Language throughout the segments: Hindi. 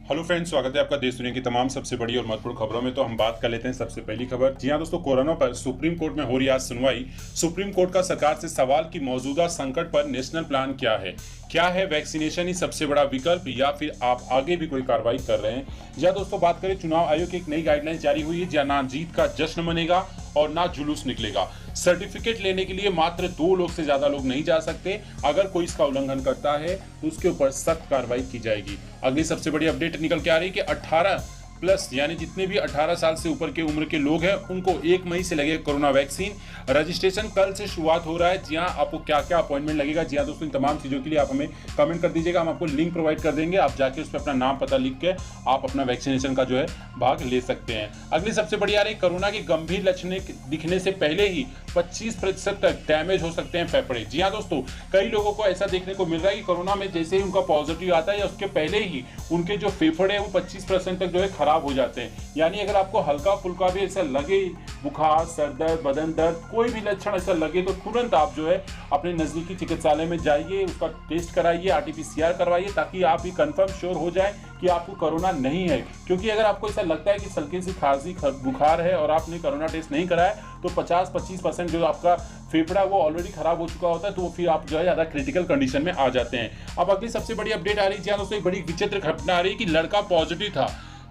हेलो फ्रेंड्स, स्वागत है आपका देश दुनिया की तमाम सबसे बड़ी और महत्वपूर्ण खबरों में। तो हम बात कर लेते हैं सबसे पहली खबर। जी हां दोस्तों, कोरोना पर सुप्रीम कोर्ट में हो रही आज सुनवाई। सुप्रीम कोर्ट का सरकार से सवाल कि मौजूदा संकट पर नेशनल प्लान क्या है। क्या है वैक्सीनेशन ही सबसे बड़ा विकल्प, या फिर आप आगे भी कोई कार्रवाई कर रहे हैं। जी हां दोस्तों, बात करें चुनाव आयोग की एक नई गाइडलाइंस जारी हुई है, जहां ना जीत का जश्न मनेगा और ना जुलूस निकलेगा। सर्टिफिकेट लेने के लिए मात्र 2 लोग से ज्यादा लोग नहीं जा सकते। अगर कोई इसका उल्लंघन करता है तो उसके ऊपर सख्त कार्रवाई की जाएगी। अगली सबसे बड़ी अपडेट निकल के आ रही है कि 18 प्लस यानी जितने भी 18 साल से ऊपर के उम्र के लोग हैं उनको 1 मई से लगेगा कोरोना वैक्सीन। रजिस्ट्रेशन कल से शुरुआत हो रहा है। जी हाँ, आपको क्या क्या अपॉइंटमेंट लगेगा, जी हाँ दोस्तों, इन तमाम चीज़ों के लिए आप हमें कमेंट कर दीजिएगा। हम आपको लिंक प्रोवाइड कर देंगे, आप जाके उस पर अपना नाम पता लिख के आप अपना वैक्सीनेशन का जो है भाग ले सकते हैं। अगली सबसे बड़ी आ रही, कोरोना के गंभीर लक्षण दिखने से पहले ही 25% तक डैमेज हो सकते हैं फेफड़े। जी हाँ दोस्तों, कई लोगों को ऐसा देखने को मिल रहा है कि कोरोना में जैसे ही उनका पॉजिटिव आता है या उसके पहले ही उनके जो फेफड़े हैं वो 25% तक जो है खराब हो जाते हैं। यानी अगर आपको हल्का फुल्का भी ऐसा लगे, बुखार, सर दर्द, बदन दर्द, कोई भी लक्षण ऐसा लगे तो तुरंत आप जो है अपने नजदीकी चिकित्सालय में जाइए, उसका टेस्ट कराइए, आरटीपीसीआर करवाइए, ताकि आप ये कंफर्म श्योर हो जाए कि आपको कोरोना नहीं है। क्योंकि अगर आपको ऐसा लगता है कि हल्की सी खांसी बुखार है और आपने कोरोना टेस्ट नहीं कराया तो 50-25% जो आपका फेफड़ा वो ऑलरेडी खराब हो चुका होता है, तो फिर आप जो है ज्यादा क्रिटिकल कंडीशन में आ जाते हैं। अब अगली सबसे बड़ी अपडेट आ रही है, दोस्तों एक बड़ी विचित्र घटना आ रही है कि लड़का पॉजिटिव था,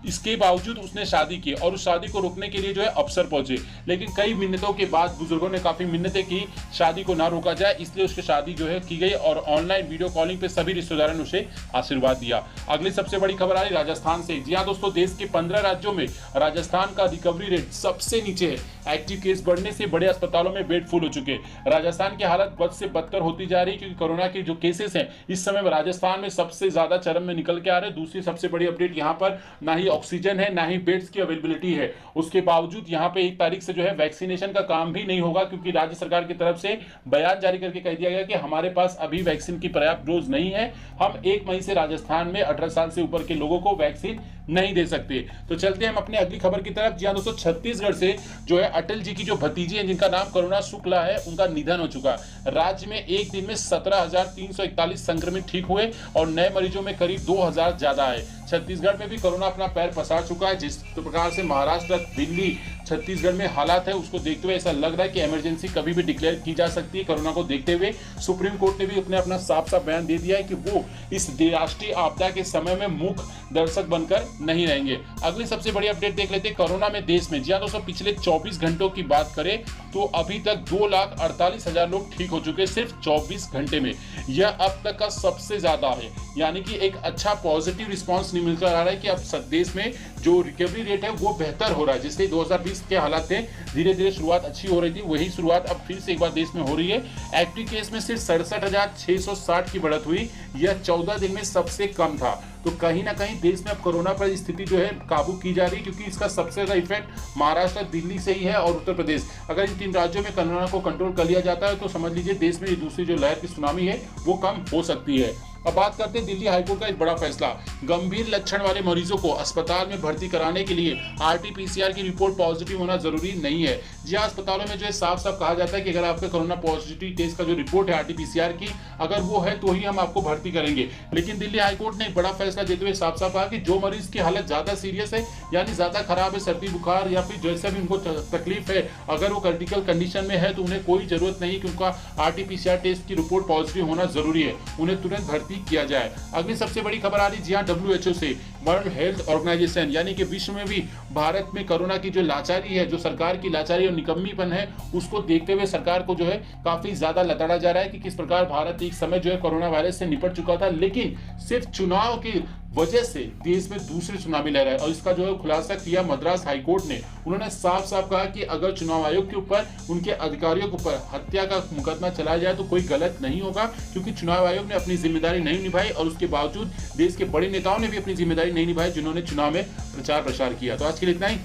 इसके बावजूद उसने शादी की और उस शादी को रोकने के लिए जो है अफसर पहुंचे। लेकिन कई मिन्नतों के बाद बुजुर्गों ने काफी मिन्नतें की शादी को ना रोका जाए, इसलिए उसकी शादी जो है की गई और ऑनलाइन वीडियो कॉलिंग पे सभी रिश्तेदारों ने उसे आशीर्वाद दिया। अगली सबसे बड़ी खबर आ रही राजस्थान से। जी हाँ दोस्तों, देश के 15 राज्यों में राजस्थान का रिकवरी रेट सबसे नीचे है। एक्टिव केस बढ़ने से बड़े अस्पतालों में बेड फुल हो चुके हैं। राजस्थान की हालत बद से बदतर होती जा रही है, क्योंकि कोरोना के जो केसेस हैं इस समय राजस्थान में सबसे ज्यादा चरम में निकल के आ रहे हैं। दूसरी सबसे बड़ी अपडेट, यहाँ पर ना ही ऑक्सीजन है ना ही बेड्स की अवेलेबिलिटी है। उसके बावजूद यहाँ पे 1 तारीख से जो है वैक्सीनेशन का काम भी नहीं होगा, क्योंकि राज्य सरकार की तरफ से बयान जारी करके कह दिया गया कि हमारे पास अभी वैक्सीन की पर्याप्त डोज नहीं है। हम 1 मई से राजस्थान में 18 साल से ऊपर के लोगों को वैक्सीन नहीं दे सकते। तो चलते हैं हम अपने अगली खबर की तरफ। जी हाँ दोस्तों, छत्तीसगढ़ से जो है अटल जी की जो भतीजी है जिनका नाम करुणा शुक्ला है, उनका निधन हो चुका। राज्य में एक दिन में 17,341 संक्रमित ठीक हुए और नए मरीजों में करीब 2,000 ज्यादा है। छत्तीसगढ़ में भी कोरोना अपना पैर पसार चुका है। जिस प्रकार से महाराष्ट्र, दिल्ली, छत्तीसगढ़ में हालात है उसको देखते हुए ऐसा लग रहा है कि इमरजेंसी कभी भी डिक्लेयर की जा सकती है। कोरोना को देखते हुए सुप्रीम कोर्ट ने भी अपना साफ साफ बयान दे दिया है कि वो इस राष्ट्रीय आपदा के समय में मूक दर्शक बनकर नहीं रहेंगे। अगली सबसे बड़ी अपडेट देख लेते हैं कोरोना में देश में। जी हाँ दोस्तों, पिछले 24 घंटों की बात करें तो अभी तक 2,48,000 लोग ठीक हो चुके सिर्फ 24 घंटे में। यह अब तक का सबसे ज्यादा है। यानी कि एक अच्छा पॉजिटिव रिस्पॉन्स मिलकर आ रहा है कि अब देश में जो रिकवरी रेट है वो बेहतर हो रहा है। जिससे 2020 के हालात थे, धीरे धीरे शुरुआत अच्छी हो रही थी, वही शुरुआत अब फिर से एक बार देश में हो रही है। एक्टिव केस में सिर्फ 67,660 की बढ़त हुई, यह 14 दिन में सबसे कम था। तो कहीं ना कहीं देश में अब कोरोना पर स्थिति जो है काबू की जा रही है, क्योंकि इसका सबसे ज्यादा इफेक्ट महाराष्ट्र, दिल्ली से ही है और उत्तर प्रदेश। अगर इन 3 राज्यों में कोरोना को कंट्रोल कर लिया जाता है तो समझ लीजिए देश में दूसरी जो लहर की सुनामी है वो कम हो सकती है। अब बात करते हैं दिल्ली हाईकोर्ट का एक बड़ा फैसला। गंभीर लक्षण वाले मरीजों को अस्पताल में भर्ती कराने के लिए आरटीपीसीआर की रिपोर्ट पॉजिटिव होना जरूरी नहीं है। जी हाँ, अस्पतालों में जो है साफ साफ कहा जाता है कि अगर आपका कोरोना पॉजिटिव टेस्ट का जो रिपोर्ट है आरटीपीसीआर की अगर वो है तो ही हम आपको भर्ती करेंगे। लेकिन दिल्ली हाईकोर्ट ने एक बड़ा फैसला देते हुए साफ साफ कहा कि जो मरीज की हालत ज्यादा सीरियस है, यानी ज्यादा खराब है, सर्दी बुखार या फिर जैसा भी उनको तकलीफ है, अगर वो क्रिटिकल कंडीशन में है तो उन्हें कोई जरूरत नहीं कि उनका आरटीपीसीआर टेस्ट की रिपोर्ट पॉजिटिव होना जरूरी है, उन्हें तुरंत भर्ती किया जाए। अगली सबसे बड़ी खबर आ रही, जी हाँ, WHO से, वर्ल्ड हेल्थ ऑर्गेनाइजेशन, यानी कि विश्व में भी भारत में कोरोना की जो लाचारी है, जो सरकार की लाचारी और निकम्मीपन है, उसको देखते हुए सरकार को जो है काफी ज्यादा लताड़ा जा रहा है कि किस प्रकार भारत एक समय जो है कोरोना वायरस से निपट चुका था, लेकिन सिर्फ चुनाव की वजह से देश में दूसरी सुनामी लहर है। और इसका जो है खुलासा किया मद्रास हाईकोर्ट ने। उन्होंने साफ साफ कहा कि अगर चुनाव आयोग के ऊपर, उनके अधिकारियों के ऊपर हत्या का मुकदमा चलाया जाए तो कोई गलत नहीं होगा, क्योंकि चुनाव आयोग ने अपनी जिम्मेदारी नहीं निभाई और उसके बावजूद देश के बड़े नेताओं ने भी अपनी जिम्मेदारी नहीं निभाई जिन्होंने चुनाव में प्रचार प्रसार किया। तो आज के लिए इतना ही।